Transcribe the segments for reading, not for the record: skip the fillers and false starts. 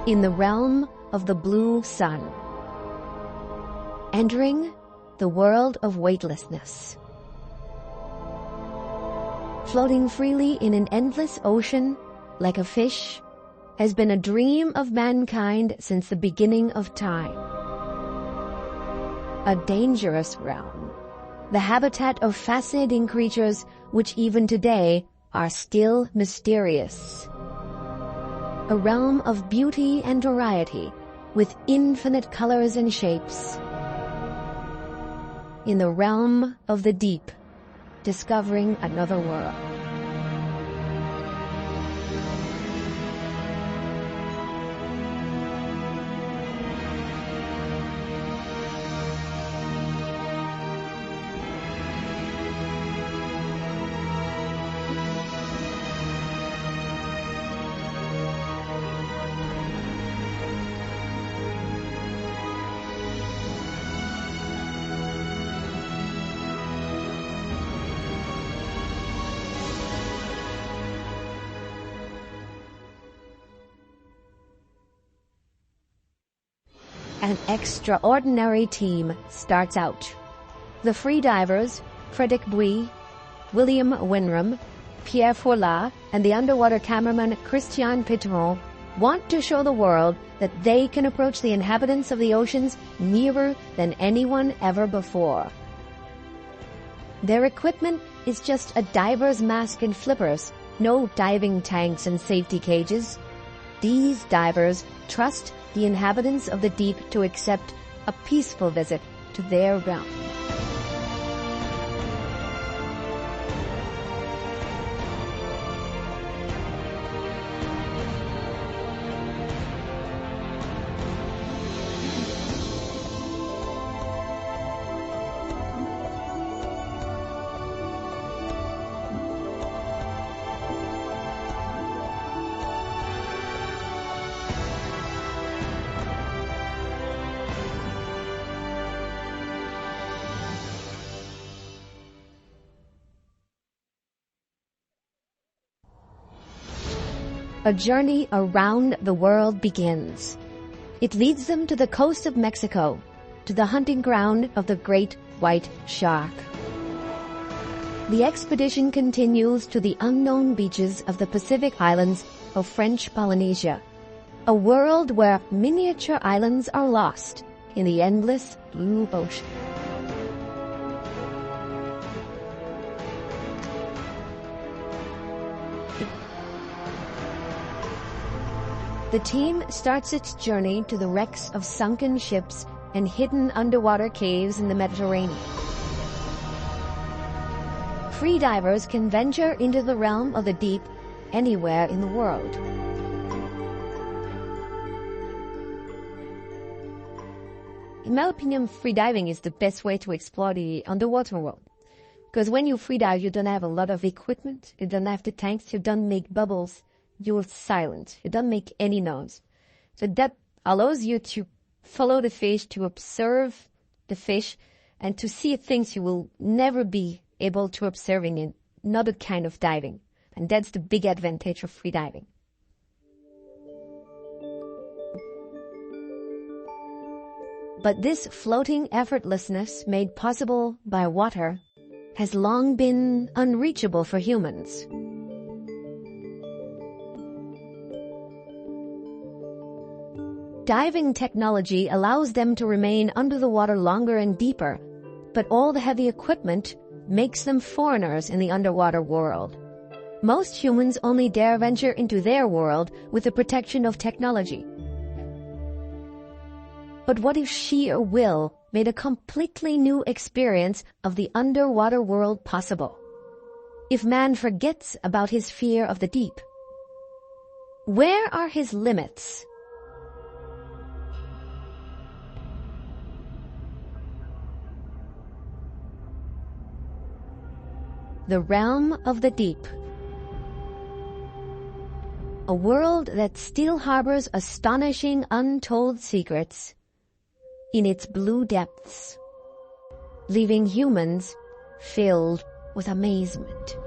in the realm of the blue sun, entering the world of weightlessness. Floating freely in an endless ocean like a fish has been a dream of mankind since the beginning of time. A dangerous realm, the habitat of fascinating creatures which even today are still mysterious. A realm of beauty and variety with infinite colors and shapes. In the realm of the deep, discovering another world. An extraordinary team starts out. The freedivers, Frédéric Bouy, William Winram, Pierre Fourlat, and the underwater cameraman Christian Pitron want to show the world that they can approach the inhabitants of the oceans nearer than anyone ever before. Their equipment is just a diver's mask and flippers, no diving tanks and safety cages. These divers trust the inhabitants of the deep to accept a peaceful visit to their realm. A journey around the world begins. It leads them to the coast of Mexico, to the hunting ground of the great white shark. The expedition continues to the unknown beaches of the Pacific islands of French Polynesia, a world where miniature islands are lost in the endless blue ocean. The team starts its journey to the wrecks of sunken ships and hidden underwater caves in the Mediterranean. Freedivers can venture into the realm of the deep anywhere in the world. In my opinion, freediving is the best way to explore the underwater world. Because when you freedive, you don't have a lot of equipment, you don't have the tanks, you don't make bubbles. You're silent. You don't make any noise. So that allows you to follow the fish, to observe the fish, and to see things you will never be able to observing in another kind of diving. And that's the big advantage of freediving. But this floating effortlessness made possible by water has long been unreachable for humans. Diving technology allows them to remain under the water longer and deeper, but all the heavy equipment makes them foreigners in the underwater world. Most humans only dare venture into their world with the protection of technology. But what if sheer will made a completely new experience of the underwater world possible? If man forgets about his fear of the deep? Where are his limits? The realm of the deep. A world that still harbors astonishing untold secrets in its blue depths, leaving humans filled with amazement.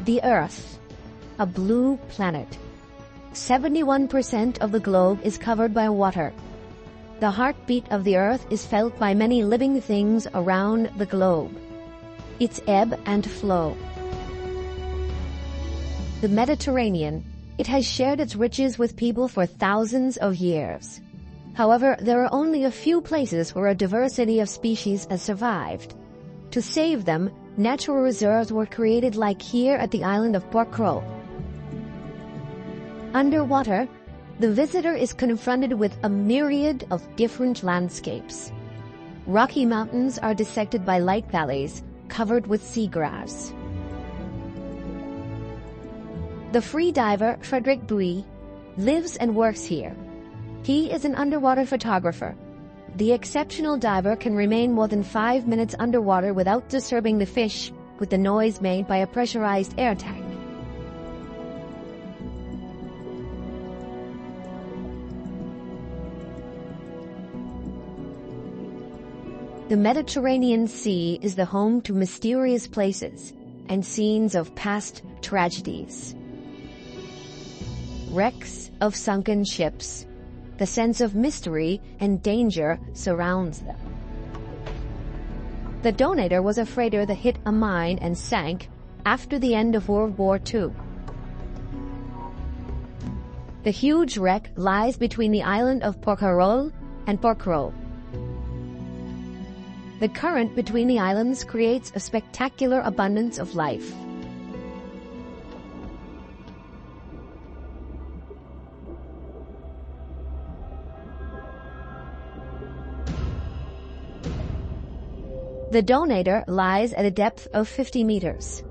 The Earth, a blue planet. 71% of the globe is covered by water. The heartbeat of the Earth is felt by many living things around the globe. Its ebb and flow. The Mediterranean, it has shared its riches with people for thousands of years. However, there are only a few places where a diversity of species has survived. To save them, natural reserves were created like here at the island of Porquerolles. Underwater, the visitor is confronted with a myriad of different landscapes. Rocky mountains are dissected by light valleys covered with seagrass. The free diver Frédéric Bouy lives and works here. He is an underwater photographer. The exceptional diver can remain more than 5 minutes underwater without disturbing the fish with the noise made by a pressurized air tank. The Mediterranean Sea is the home to mysterious places and scenes of past tragedies. Wrecks of sunken ships. The sense of mystery and danger surrounds them. The Donator was a freighter that hit a mine and sank after the end of World War II. The huge wreck lies between the island of Porquerolles and Porquerolles. The current between the islands creates a spectacular abundance of life. The Donator lies at a depth of 50 meters.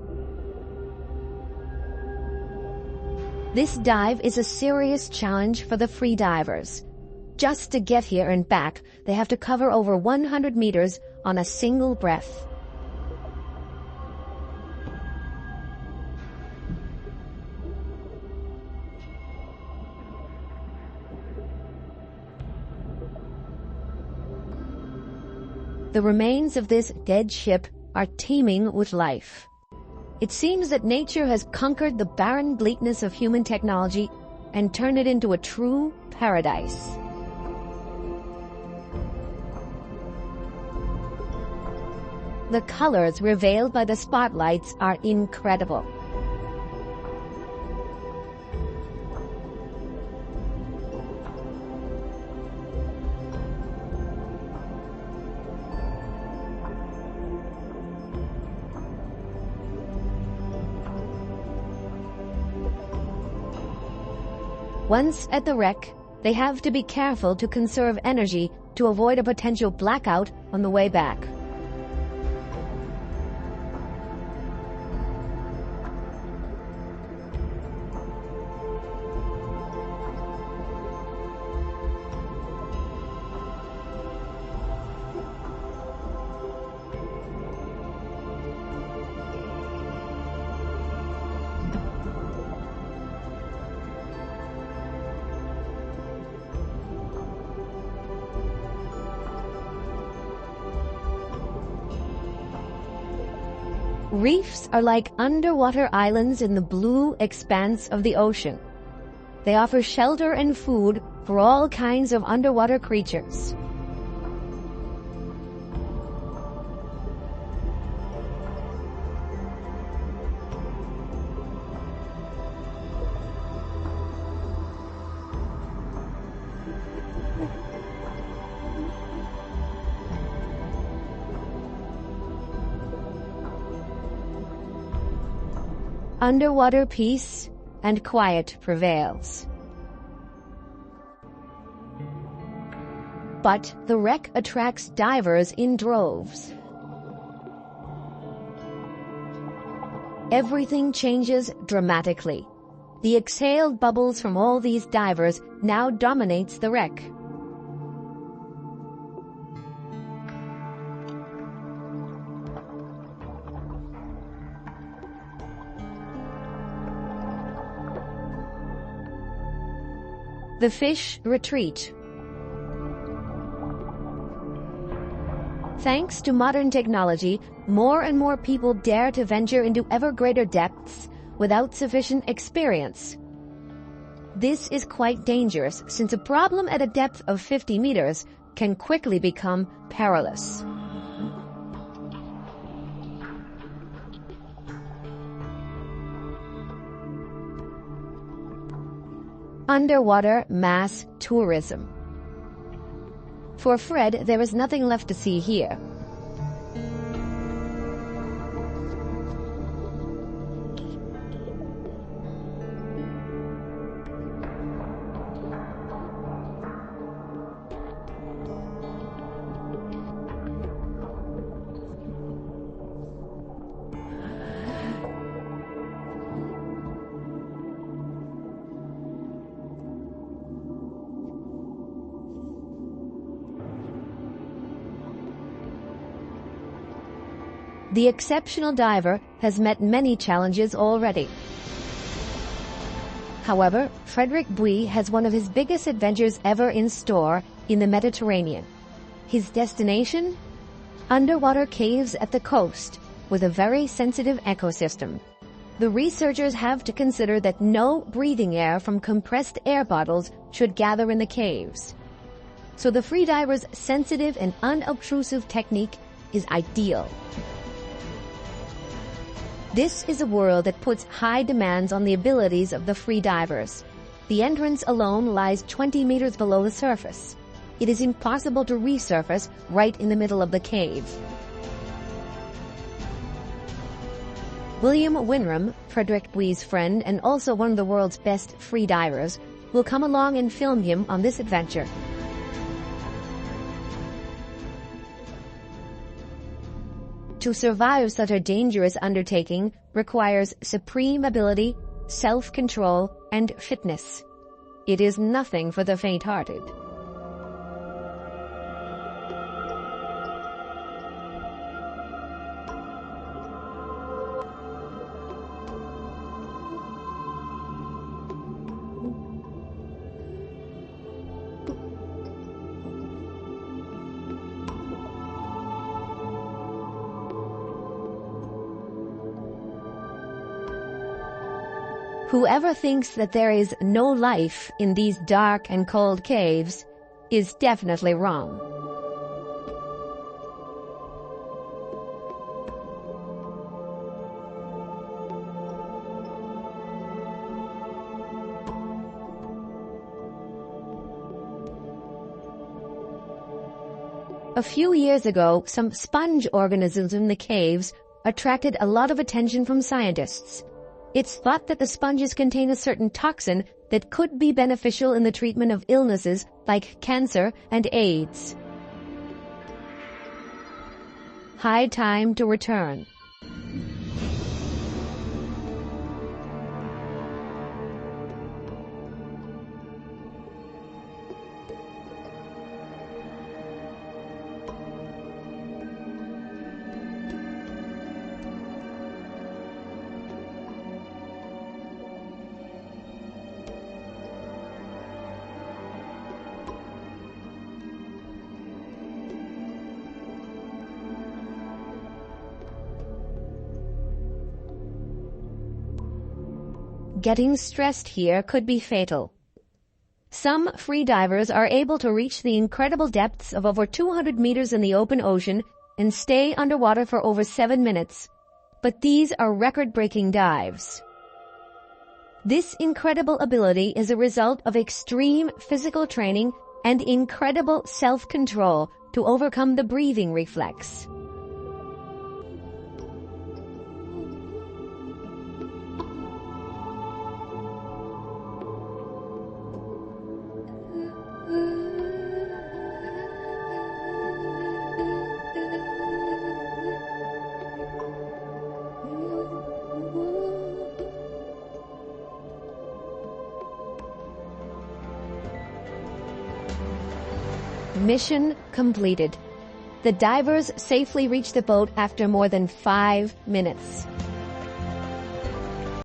This dive is a serious challenge for the free divers. Just to get here and back, they have to cover over 100 meters on a single breath. The remains of this dead ship are teeming with life. It seems that nature has conquered the barren bleakness of human technology and turned it into a true paradise. The colors revealed by the spotlights are incredible. Once at the wreck, they have to be careful to conserve energy to avoid a potential blackout on the way back. Reefs are like underwater islands in the blue expanse of the ocean. They offer shelter and food for all kinds of underwater creatures. Underwater peace and quiet prevails. But the wreck attracts divers in droves. Everything changes dramatically. The exhaled bubbles from all these divers now dominates the wreck. The fish retreat. Thanks to modern technology, more and more people dare to venture into ever greater depths, without sufficient experience. This is quite dangerous since a problem at a depth of 50 meters can quickly become perilous. Underwater mass tourism. For Fred, there is nothing left to see here. The exceptional diver has met many challenges already. However, Frederick Bouy has one of his biggest adventures ever in store in the Mediterranean. His destination? Underwater caves at the coast with a very sensitive ecosystem. The researchers have to consider that no breathing air from compressed air bottles should gather in the caves. So the freediver's sensitive and unobtrusive technique is ideal. This is a world that puts high demands on the abilities of the freedivers. The entrance alone lies 20 meters below the surface. It is impossible to resurface right in the middle of the cave. William Winram, Frederick Bouy's friend and also one of the world's best freedivers, will come along and film him on this adventure. To survive such a dangerous undertaking requires supreme ability, self-control, and fitness. It is nothing for the faint-hearted. Whoever thinks that there is no life in these dark and cold caves is definitely wrong. A few years ago, some sponge organisms in the caves attracted a lot of attention from scientists. It's thought that the sponges contain a certain toxin that could be beneficial in the treatment of illnesses like cancer and AIDS. High time to return. Getting stressed here could be fatal. Some freedivers are able to reach the incredible depths of over 200 meters in the open ocean and stay underwater for over 7 minutes. But these are record-breaking dives. This incredible ability is a result of extreme physical training and incredible self-control to overcome the breathing reflex. Mission completed. The divers safely reached the boat after more than 5 minutes.